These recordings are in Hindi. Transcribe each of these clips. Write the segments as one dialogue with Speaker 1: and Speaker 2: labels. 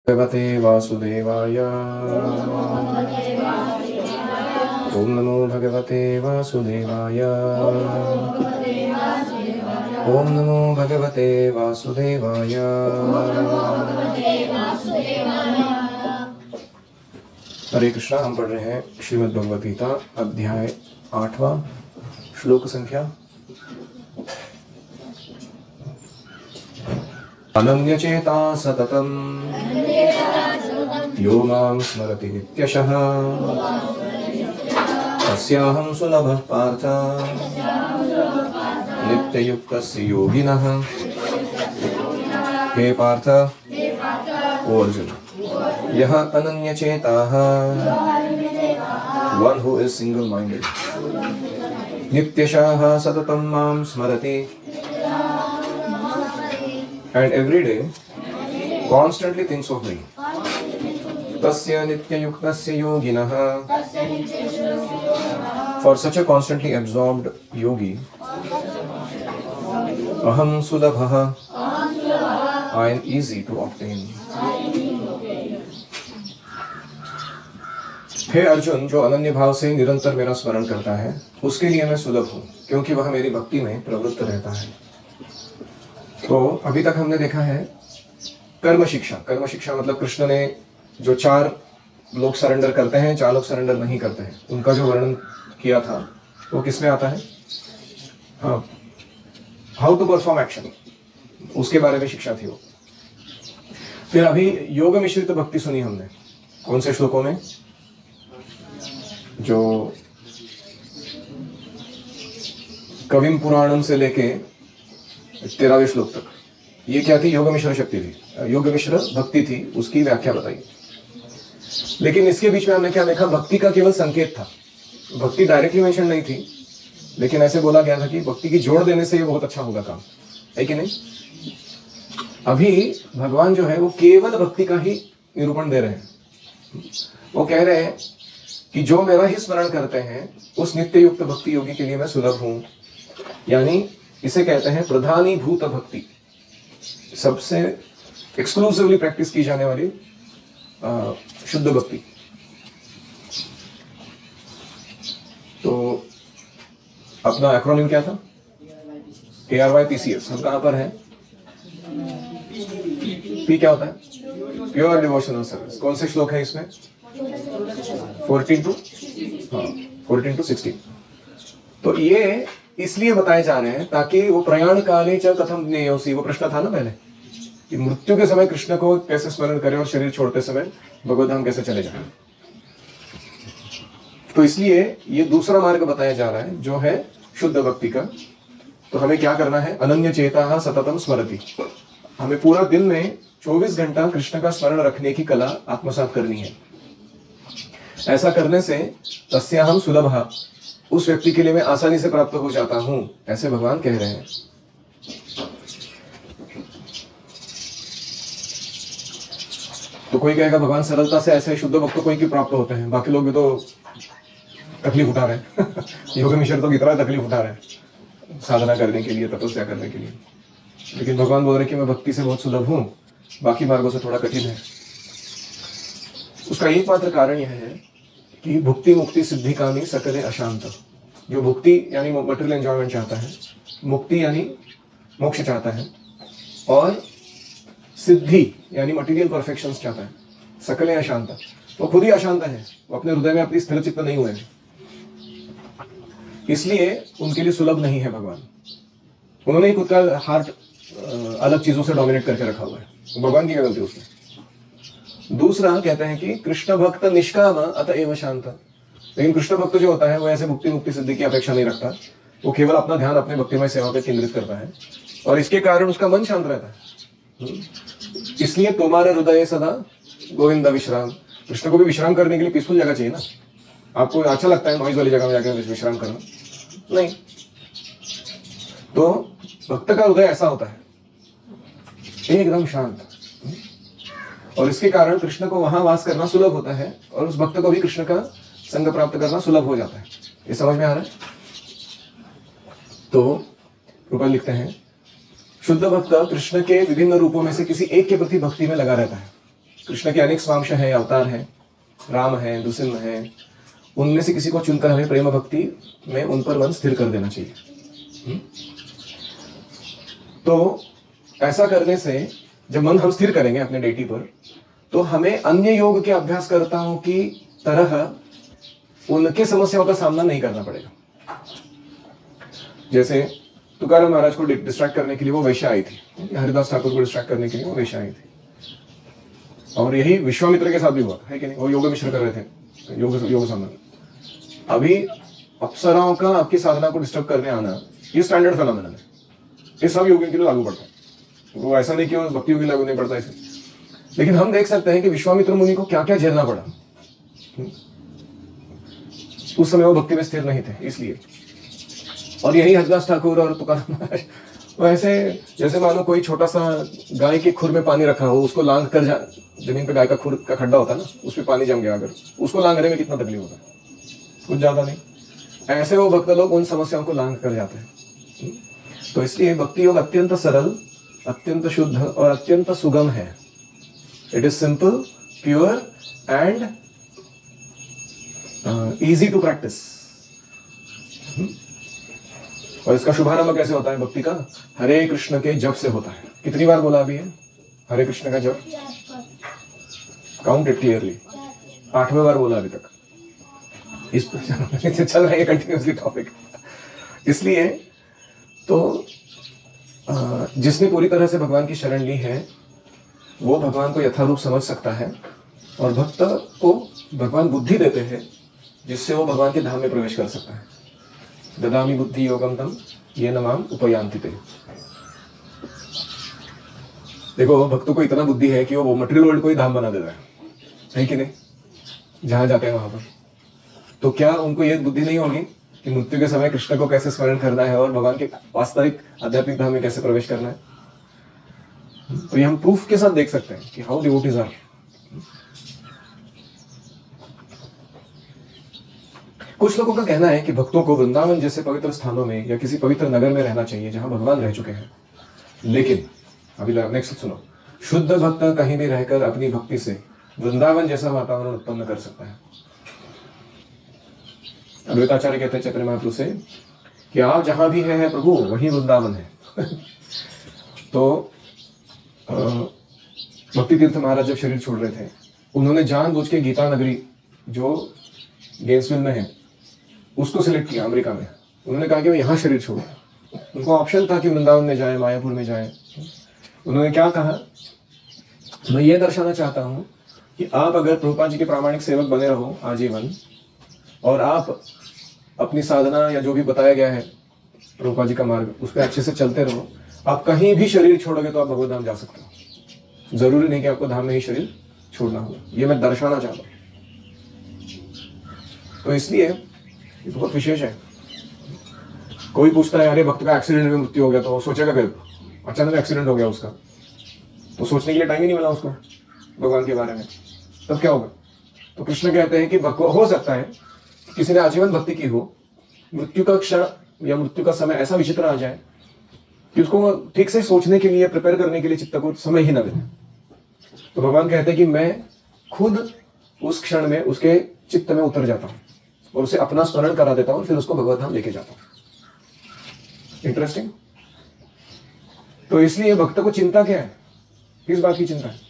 Speaker 1: भगवते वासुदेवाय। ओम नमो भगवते वासुदेवाय। ओम नमो भगवते वासुदेवाय। हरे कृष्णा। हम पढ़ रहे हैं श्रीमद् भगवद गीता अध्याय 8वां, श्लोक संख्या अनन्यचेता सततं यो मां स्मरति नित्यशः तस्याहं सुलभः पार्थ नित्ययुक्तस्य योगिनः। हे पार्थ, ओ अर्जुन, यह अनन्यचेताः, one who is single minded, नित्यशः सततं मां स्मरति, and every day constantly thinks of me, tasya nityayuktasya yoginah, for such a constantly absorbed yogi, aham sulabhah, I am easy to obtain. हे अर्जुन, जो अनन्य भाव से निरंतर मेरा स्मरण करता है उसके लिए मैं सुलभ हूँ, क्योंकि वह मेरी भक्ति में प्रवृत्त रहता है। तो अभी तक हमने देखा है कर्म शिक्षा। कर्म शिक्षा मतलब कृष्ण ने जो 4 लोग सरेंडर करते हैं, 4 लोग सरेंडर नहीं करते हैं, उनका जो वर्णन किया था वो किस में आता है? हाँ, हाउ टू परफॉर्म एक्शन, उसके बारे में शिक्षा थी वो। फिर अभी योग मिश्रित भक्ति सुनी हमने। कौन से श्लोकों में? जो कविम पुराणम से लेके 13वें श्लोक तक, ये क्या थी? योग मिश्र शक्ति थी, योग मिश्र भक्ति थी, उसकी व्याख्या बताई। लेकिन इसके बीच में हमने क्या देखा? भक्ति का केवल संकेत था, भक्ति डायरेक्टली मेंशन नहीं थी, लेकिन ऐसे बोला गया था कि भक्ति की जोड़ देने से ये बहुत अच्छा होगा काम, है कि नहीं? अभी भगवान जो है वो केवल भक्ति का ही निरूपण दे रहे हैं। वो कह रहे हैं कि जो मेरा ही स्मरण करते हैं उस नित्य युक्त भक्ति योगी के लिए मैं सुलभ हूं। यानी इसे कहते हैं प्रधानीभूत भक्ति, सबसे एक्सक्लूसिवली प्रैक्टिस की जाने वाली शुद्ध भक्ति। तो अपना एक्रोनिम क्या था? ARYPCS। हम कहां पर है? P क्या होता है? Pure devotional service. कौन से श्लोक है इसमें? 14 to 16। तो ये इसलिए बताए जा रहे हैं ताकि वो प्रयाण काले च कथम ज्ञेयोसि, वो प्रश्न था ना पहले कि मृत्यु के समय कृष्ण को कैसे स्मरण करें और शरीर छोड़ते समय भगवत धाम कैसे चले जाए। तो इसलिए ये दूसरा मार्ग बताया जा रहा है जो है शुद्ध भक्ति का। तो हमें क्या करना है? अनन्य चेता सततम स्मरति। हमें पूरा दिन में 24 घंटा कृष्ण का स्मरण रखने की कला आत्मसात करनी है। ऐसा करने से तस्याहम सुलभः, उस व्यक्ति के लिए मैं आसानी से प्राप्त हो जाता हूं, ऐसे भगवान कह रहे हैं। तो कोई कहेगा भगवान सरलता से ऐसे शुद्ध भक्त को ही क्यों प्राप्त होते हैं, बाकी लोग भी तो तकलीफ उठा रहे हैं योग मिश्र तो कितना तकलीफ उठा रहे हैं साधना करने के लिए, तपस्या करने के लिए। लेकिन भगवान बोल रहे कि मैं भक्ति से बहुत सुलभ हूं, बाकी मार्गों से थोड़ा कठिन है। उसका एकमात्र कारण यह है कि भुक्ति मुक्ति सिद्धि कामी सकले अशांत। जो भुक्ति यानी मटेरियल एंजॉयमेंट चाहता है, मुक्ति यानी मोक्ष चाहता है, और सिद्धि यानी मटेरियल परफेक्शंस चाहता है, सकले अशांत, वो खुद ही अशांत है, वो अपने हृदय में अपनी स्थिर चित्त नहीं हुए हैं, इसलिए उनके लिए सुलभ नहीं है भगवान। उन्होंने ही खुद का हार्ट अलग चीजों से डोमिनेट करके रखा हुआ है, भगवान की क्या गलती उसमें। दूसरा कहते हैं कि कृष्ण भक्त निष्काम अतएव शांत। लेकिन कृष्ण भक्त जो होता है वो ऐसे मुक्ति मुक्ति सिद्धि की अपेक्षा नहीं रखता, वो केवल अपना ध्यान अपने भक्तिमय सेवा पर केंद्रित करता है और इसके कारण उसका मन शांत रहता है। इसलिए तुम्हारे हृदय सदा गोविंद विश्राम। कृष्ण को भी विश्राम करने के लिए पीसफुल जगह चाहिए ना। आपको अच्छा लगता है नॉइज वाली जगह में जाकर विश्राम करना? नहीं। तो भक्त का हृदय ऐसा होता है, एकदम शांत, और इसके कारण कृष्ण को वहां वास करना सुलभ होता है और उस भक्त को भी कृष्ण का संग प्राप्त करना सुलभ हो जाता है। ये समझ में आ रहा है? तो रूपा लिखते हैं शुद्ध भक्त कृष्ण के विभिन्न रूपों में से किसी एक के प्रति भक्ति में लगा रहता है। कृष्ण के अनेक स्वांश हैं, अवतार हैं, राम है, नृसिंह है, उनमें से किसी को चुनकर हमें प्रेम भक्ति में उन पर मन स्थिर कर देना चाहिए। तो ऐसा करने से जब मन हम स्थिर करेंगे अपने डेटी पर, तो हमें अन्य योग के अभ्यासकर्ताओं की तरह उनके समस्याओं का सामना नहीं करना पड़ेगा। जैसे तुकाराम महाराज को डिस्ट्रैक्ट करने के लिए वो वैश्या आई थी, हरिदास ठाकुर को डिस्ट्रैक्ट करने के लिए वो वैश्या आई थी, और यही विश्वामित्र के साथ भी हुआ है कि नहीं? वो योग मिश्र कर रहे थे, योग संबंध। अभी अप्सराओं का आपकी साधना को डिस्टर्ब करने आना, ये स्टैंडर्ड फेनोमेनन है, ये सब योगियों के लिए लागू पड़ता है। वो ऐसा नहीं कि वो भक्ति योगी लागू नहीं पड़ता इसे। लेकिन हम देख सकते हैं कि विश्वामित्र मुनि को क्या क्या झेलना पड़ा। उस समय वो भक्ति में स्थिर नहीं थे, इसलिए। और यही हरिदास ठाकुर और तुकाराम महाराज, वो ऐसे जैसे मानो कोई छोटा सा गाय के खुर में पानी रखा हो, उसको लांग कर जमीन पे गाय का खुर का खड्डा होता है ना, उसमें पानी जम गया, अगर उसको लांगने में कितना तकलीफ होता है, कुछ ज्यादा नहीं। ऐसे वो भक्त लोग उन समस्याओं को लांग कर जाते हैं। तो इसलिए भक्ति योग अत्यंत सरल, अत्यंत शुद्ध और अत्यंत सुगम है। It is simple, pure and easy to practice. और इसका शुभारंभ कैसे होता है भक्ति का? हरे कृष्ण के जप से होता है। कितनी बार बोला अभी है हरे कृष्ण का जप? Count it clearly. 8वें बार बोला अभी तक। इस पर चल रहा है कंटिन्यूसली टॉपिक। इसलिए तो जिसने पूरी तरह से भगवान की शरण ली है वो भगवान को यथारूप समझ सकता है, और भक्त को भगवान बुद्धि देते हैं जिससे वो भगवान के धाम में प्रवेश कर सकता है। ददामि बुद्धि योगम तम येन माम उपयान्ति ते। देखो भक्तों को इतना बुद्धि है कि वो मटेरियल वर्ल्ड को ही धाम बना देता है कि नहीं? जहां जाते हैं वहां पर। तो क्या उनको ये बुद्धि नहीं होगी कि मृत्यु के समय कृष्ण को कैसे स्मरण करना है और भगवान के वास्तविक आध्यात्मिक धाम में कैसे प्रवेश करना है? तो ये हम प्रूफ के साथ देख सकते हैं कि हाउ डिवोटीज आर। कुछ लोगों का कहना है कि भक्तों को वृंदावन जैसे पवित्र स्थानों में या किसी पवित्र नगर में रहना चाहिए जहां भगवान रह चुके हैं। लेकिन अभी नेक्स्ट सुनो, शुद्ध भक्त कहीं भी रहकर अपनी भक्ति से वृंदावन जैसा वातावरण उत्पन्न कर सकता है। अद्वैताचार्य कहते हैं चैतन्य महाप्रभु से कि आप जहां भी है प्रभु वही वृंदावन है। तो भक्ति तीर्थ महाराज जब शरीर छोड़ रहे थे, उन्होंने जानबूझ के गीता नगरी जो गेंसविल में है उसको सिलेक्ट किया अमेरिका में। उन्होंने कहा कि मैं यहाँ शरीर छोड़ूं। उनको ऑप्शन था कि वृंदावन में जाए, मायापुर में जाए। उन्होंने क्या कहा, मैं ये दर्शाना चाहता हूँ कि आप अगर प्रभुपाद जी के प्रामाणिक सेवक बने रहो आजीवन, और आप अपनी साधना या जो भी बताया गया है प्रभुपाद जी का मार्ग, उस पर अच्छे से चलते रहो, आप कहीं भी शरीर छोड़ोगे तो आप भगवत धाम जा सकते हो। जरूरी नहीं कि आपको धाम में ही शरीर छोड़ना होगा। ये मैं दर्शाना चाहता हूँ। तो इसलिए ये बहुत विशेष है। कोई पूछता है अरे भक्त का एक्सीडेंट में मृत्यु हो गया, तो वो सोचेगा कि अचानक एक्सीडेंट हो गया उसका, तो सोचने के लिए टाइम ही नहीं मिला उसको भगवान के बारे में, तब क्या होगा? तो कृष्ण कहते हैं कि हो सकता है किसी ने आजीवन भक्ति की हो, मृत्यु का क्षण या मृत्यु का समय ऐसा विचित्र आ जाए कि उसको ठीक से सोचने के लिए, प्रिपेयर करने के लिए चित्त को समय ही न मिले। तो भगवान कहते हैं कि मैं खुद उस क्षण में उसके चित्त में उतर जाता हूँ और उसे अपना स्मरण करा देता हूँ, फिर उसको भगवत धाम लेके जाता हूँ। इंटरेस्टिंग। तो इसलिए भक्त को चिंता क्या है? किस बात की चिंता है?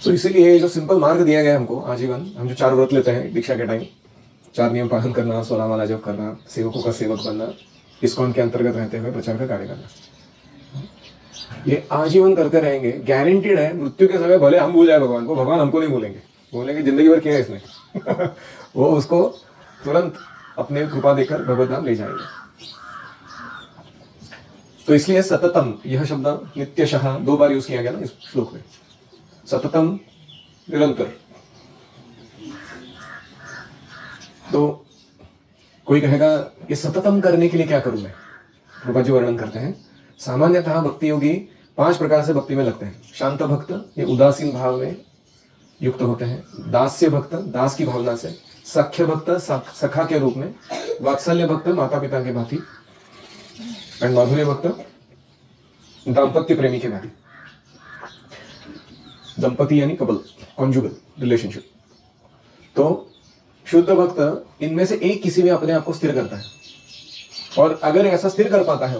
Speaker 1: तो इसीलिए जो सिंपल मार्ग दिया गया हमको आजीवन, हम जो 4 व्रत लेते हैं दीक्षा के टाइम, 4 नियम पालन करना, 16 माला जप करना, सेवकों का सेवक बनना, इस्कॉन के अंतर्गत रहते हुए प्रचार का कार्य करना, ये आजीवन करते रहेंगे। गारंटीड है मृत्यु के समय भले हम भूल जाए भगवान को, भगवान हमको नहीं भूलेंगे। बोलेंगे जिंदगी भर किया है इसने। वो उसको तुरंत अपने कृपा देकर भगवत धाम ले जाएंगे। तो इसलिए सततम, यह शब्द नित्यशः 2 बार यूज किया गया ना इस श्लोक में। सततम, निरंतर। तो कोई कहेगा ये सततम करने के लिए क्या करूं मैं? प्रभुपाद जी वर्णन करते हैं, सामान्यतः भक्ति योगी 5 प्रकार से भक्ति में लगते हैं। शांत भक्त, ये उदासीन भाव में युक्त होते हैं। दास्य भक्त, दास की भावना से। सख्य भक्त, सखा के रूप में। वात्सल्य भक्त, माता पिता के भांति। एंड माधुर्य भक्त, दाम्पत्य प्रेमी के भांति। दंपति यानी कपल, कॉन्जुगल रिलेशनशिप। तो शुद्ध भक्त इनमें से एक किसी में अपने आप को स्थिर करता है, और अगर ऐसा स्थिर कर पाता है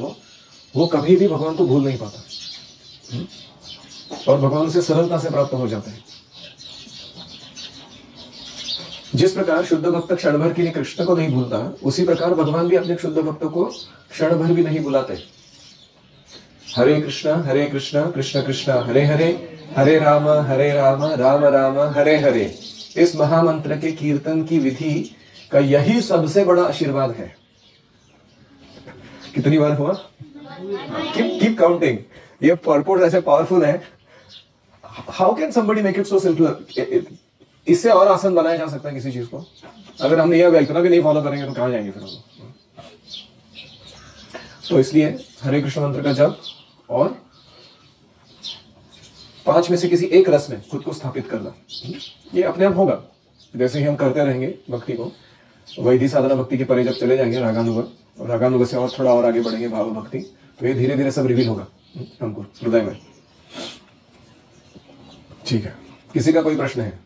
Speaker 1: वो कभी भी भगवान को भूल नहीं पाता, और भगवान से सरलता से प्राप्त हो जाते हैं। जिस प्रकार शुद्ध भक्त क्षण भर के लिए कृष्ण को नहीं भूलता, उसी प्रकार भगवान भी अपने शुद्ध भक्तों को क्षण भर भी नहीं भुलाते। हरे कृष्ण कृष्ण कृष्ण हरे हरे, हरे राम राम राम हरे हरे। इस महामंत्र के कीर्तन की विधि का यही सबसे बड़ा आशीर्वाद है। कितनी बार हुआ? Keep counting. ये पर्पोर्ट ऐसे पावरफुल है। How can somebody make it so simple? इससे और आसान बनाया जा सकता है किसी चीज को? अगर हम ये इतना भी नहीं फॉलो करेंगे तो कहां जाएंगे फिर हम? तो इसलिए हरे कृष्ण मंत्र का जप और 5 में से किसी एक रस में खुद को स्थापित करना, ये अपने आप होगा। जैसे ही हम करते रहेंगे भक्ति को, वैधि साधना भक्ति के परे जब चले जाएंगे रागानुग, और रागानुग से और थोड़ा और आगे बढ़ेंगे भाव भक्ति, तो ये धीरे धीरे सब रिवील होगा हमको हृदय में। ठीक है, किसी का कोई प्रश्न है?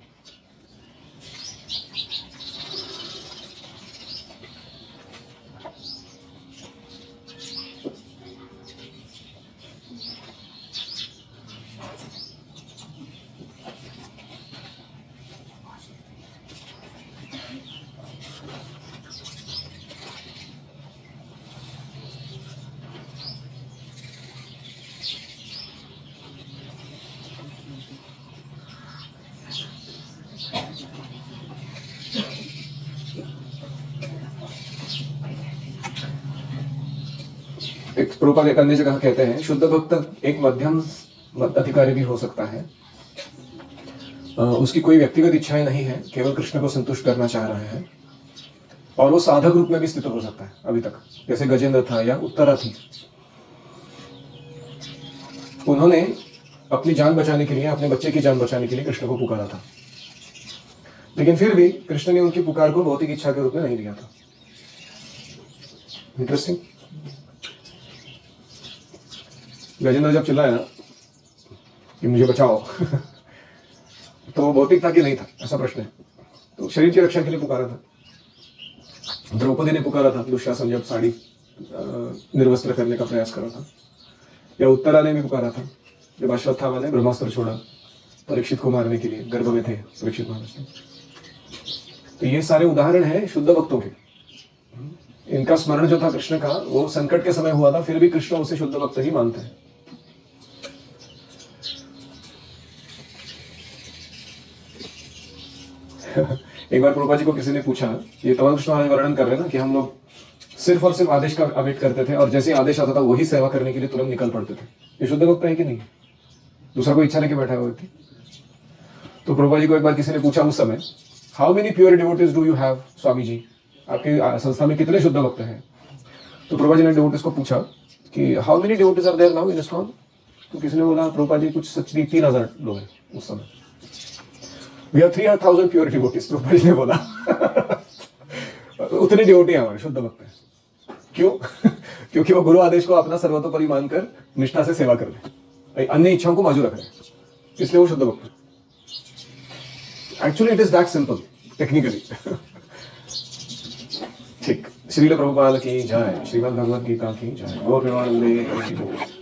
Speaker 1: एक प्रभुपाद एक अन्य जगह कहते हैं, शुद्ध भक्त एक मध्यम अधिकारी भी हो सकता है। उसकी कोई व्यक्तिगत इच्छाएं नहीं है, केवल कृष्ण को संतुष्ट करना चाह रहे हैं, और वो साधक रूप में भी स्थित हो सकता है अभी तक, जैसे गजेंद्र था या उत्तरा थी। उन्होंने अपनी जान बचाने के लिए, अपने बच्चे की जान बचाने के लिए कृष्ण को पुकारा था, लेकिन फिर भी कृष्ण ने उनकी पुकार को भौतिक इच्छा के रूप में नहीं लिया था। इंटरेस्टिंग। गजेंद्र जब चिल्लाया कि मुझे बचाओ तो वो भौतिक था कि नहीं था, ऐसा प्रश्न है। तो शरीर की रक्षा के लिए पुकारा था। द्रौपदी ने पुकारा था दुशासन जब साड़ी निर्वस्त्र करने का प्रयास करा था, या उत्तरा ने भी पुकारा था जब अश्वत्थामा ने ब्रह्मास्त्र छोड़ा परीक्षित को मारने के लिए, गर्भ में थे परीक्षित महाराज। तो ये सारे उदाहरण हैं शुद्ध भक्तों के। इनका स्मरण जो था कृष्ण का, वो संकट के समय हुआ था, फिर भी कृष्ण उसे शुद्ध भक्त ही मानते हैं। एक बार प्रभुपाद जी को किसी ने पूछा, ये तवन कृष्ण महाराज वर्णन कर रहे हैं ना कि हम लोग सिर्फ और सिर्फ आदेश का अवेट करते थे, और जैसे आदेश आता था वही सेवा करने के लिए तुरंत निकल पड़ते थे, ये शुद्ध भक्त है कि नहीं? दूसरा कोई इच्छा लेके बैठा हुआ व्यक्ति। तो प्रभुपाद जी को एक बार किसी ने पूछा उस समय, how many pure devotees do you have Swami ji, आपकी संस्था में कितने शुद्ध भक्त हैं? तो प्रभुपाद जी ने डिवोटीज को पूछा कि how many devotees are there now in ISKCON? तो किसी ने बोला प्रभुपाद जी कुछ सच 3000 लोग हैं उस समय। We have 300,000 pure devotees, Prabhupada ji ने बोला। उतने डिवोटी हमारे शुद्ध भक्त हैं। क्यों? क्योंकि वो गुरु आदेश को अपना सर्वतोपरि मानकर निष्ठा से सेवा कर रहे, अन्य इच्छाओं को बाजू रख रहे, इसलिए वो शुद्ध भक्त है। Actually it is that simple technically. ठीक। श्रील प्रभुपाद की जय, श्रीमद् भगवद गीता की जय, गौर प्रेमानंदे।